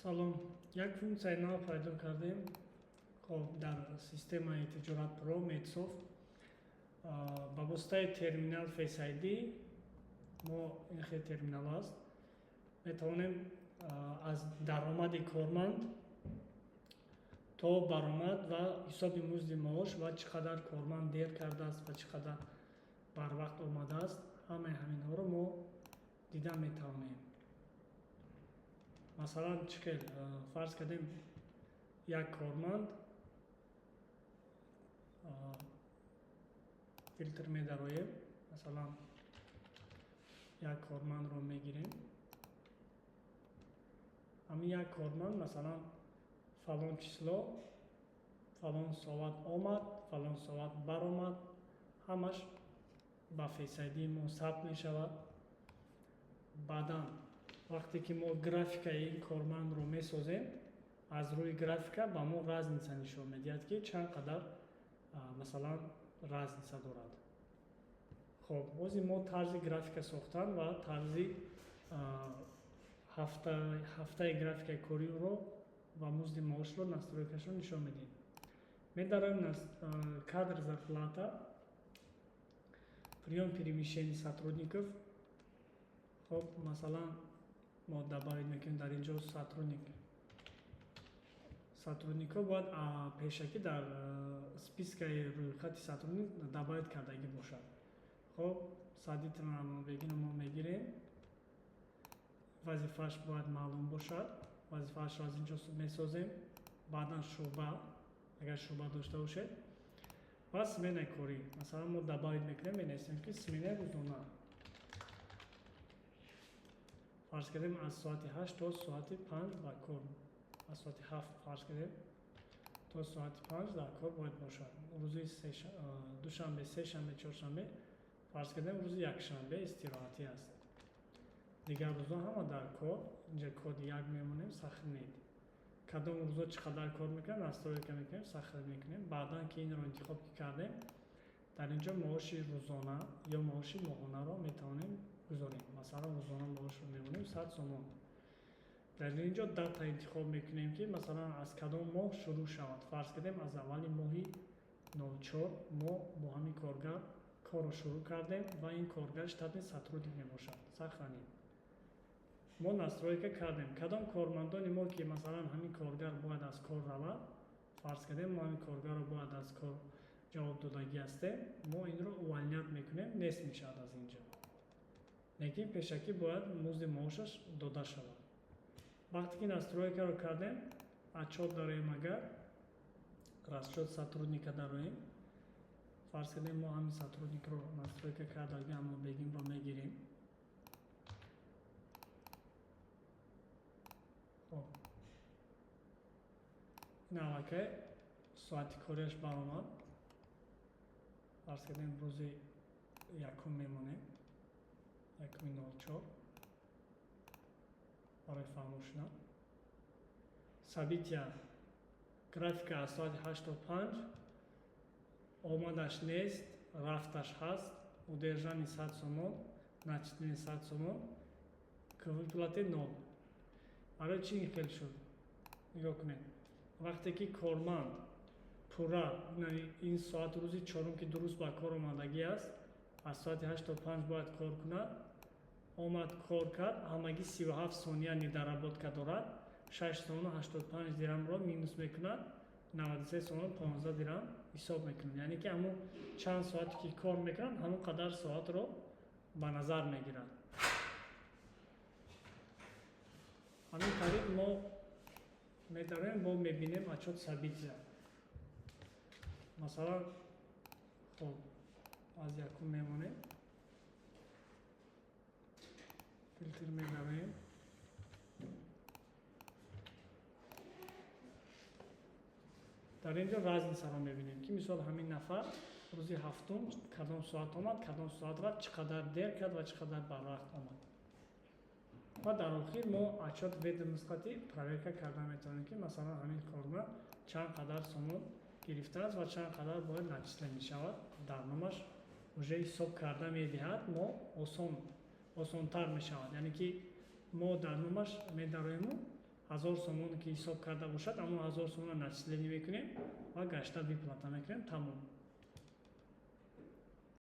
салом, як функсияи нав пайдо кардем. Хоб дар системаи Tijorat Pro Medsoft ба воситаи терминал Face ID мо ин хел терминал аст, метавонем аз даромади корманд то баромад ва ҳисоби музди маош ва чӣ қадар корманд дер кардааст ва чӣ қадар барвақт омадааст, ҳамаи ҳаминҳоро мо дида метавонем. Масалан, чӣ хел фарз кардем як корманд филтр медароем. Масалан, як кормандро мегирем. Ҳамин як корманд масалан фалон число, фалон соат омад, фалон соат баромад, ҳамаш ба Face ID мо сабт мешавад. Баъдан вақте ки мо графикаи ин кормандро месозем, аз рӯи графика ба мо разница нишон медиҳад ки чанд қадар масалан разница дорад. Хоб бози мо тарзи графика сохтан ва тарзи ҳафтаи графикаи кориро ва музди маошро настройкашро нишон медиҳем. Медароем кадр зарплата, приём перемещений сотрудников. Хоб масалан мо добавить мекунем дар инҷо сотрудникҳо бояд пешакӣ дар спискаи рӯйхати сотрудник добавить кардагӣ бошад. Хоб садитранро бегина мо мегирем. Вазифааш бояд маълум бошад. Вазифаашро аз инҷо месозем. Баъдан шуъба, агар шуъба дошта бошед ва сменаи корӣ. Масалан мо добавить мекунем, менависем ки сменаи рӯзона. фарз кардем аз соати 8 то соати 5 дар кор, аз соати 7 фарз кардем то соати 5 дар кор бояд бошад. Рӯзи душанбе, сешанбе, чоршанбе фарз кардем рӯзи якшанбе истироҳатӣ аст. Дигар рӯзҳо ҳама дар кор. Инҷа коди як мемонем, сахрнед. Кадом рӯзҳо чӣ қадар кор мекунем, настройка мекунем, сахр мекунем. Баъдан ки инро интихоб кардем, дар инҷо маоши рӯзона ё маоши моҳонаро метавонем гузорем. Масалан рӯзона маошро мемонем 100 сомон. Дар инҷо дата интихоб мекунем ки масалан аз кадом моҳ шурӯъ шавад. Фарз кардем аз аввали моҳи 04 мо бо ҳамин коргар корро шурӯъ кардем ва ин коргар штатни сотрудник мебошад. Сахранем. Мо настройка кардем кадом кормандони мо ки масалан ҳамин коргар бояд аз кор равад. Фарз кардем мо ҳамин коргарро бояд аз кор ҷавобдодагӣ ҳастем, мо инро увольнят мекунем, нест мешавад аз инҷо. Лекин пешакӣ бояд музди маошаш дода шавад. Вақте ки настройкаро кардем, отчет дароем, агар расчет сотрудника дароем. Фарз кардем мо ҳамин сотрудникро настройка кардагаам мо бегимро мегирем. Ин аллакай соати корияш баромад. Фарз кардем рӯзи якум мемонем, 1-04 барои фаҳмон шудан. Собития графика аз соати 8 то 5 омадаш нест, рафташ ҳаст, удержани 100 сомон, начислени 100 сомон, к выплате 0. Барои чӣ ин хел шуд? Нигоҳ кунед. Вақте ки корманд пурра ин соат рӯзи чорум ки дуруст ба кор омадагӣ аст, аз соати 8 то 5 бояд кор кунад, омад кор кард, ҳамагӣ 37 сония нидоработка дорад, 6 сомону 85 дирҳамро минус мекунад, 93 сомону 15 дирҳам ҳисоб мекунад. Яъне ки ҳамун чанд соате ки кор мекунад, ҳамун қадар соатро ба назар мегирад. ҳамин тариқ мо медароем, мо мебинем отчет собития. Масалан, хоб аз якум мемонем, филтр медароем. Дар инҷо разницаро мебинем ки мисол ҳамин нафар рӯзи ҳафтум кадом соат омад, кадом соат рафт, чӣ қадар дер кард ва чӣ қадар барвақт омад. Ва дар охир мо отчет ведомствоти проверка карда метавонем ки масалан ҳамин корманд чанд қадар сомон гирифтааст ва чанд қадар бояд начислен мешавад. Дар номаш уже ҳисоб карда медиҳад, мо осонтар мешавад. Яъне ки мо дар номаш медароему 1000 сомон ки ҳисоб карда бошад, аммо 1000 сомон начислени мекунем ва гашта виплата мекунем. Тамом.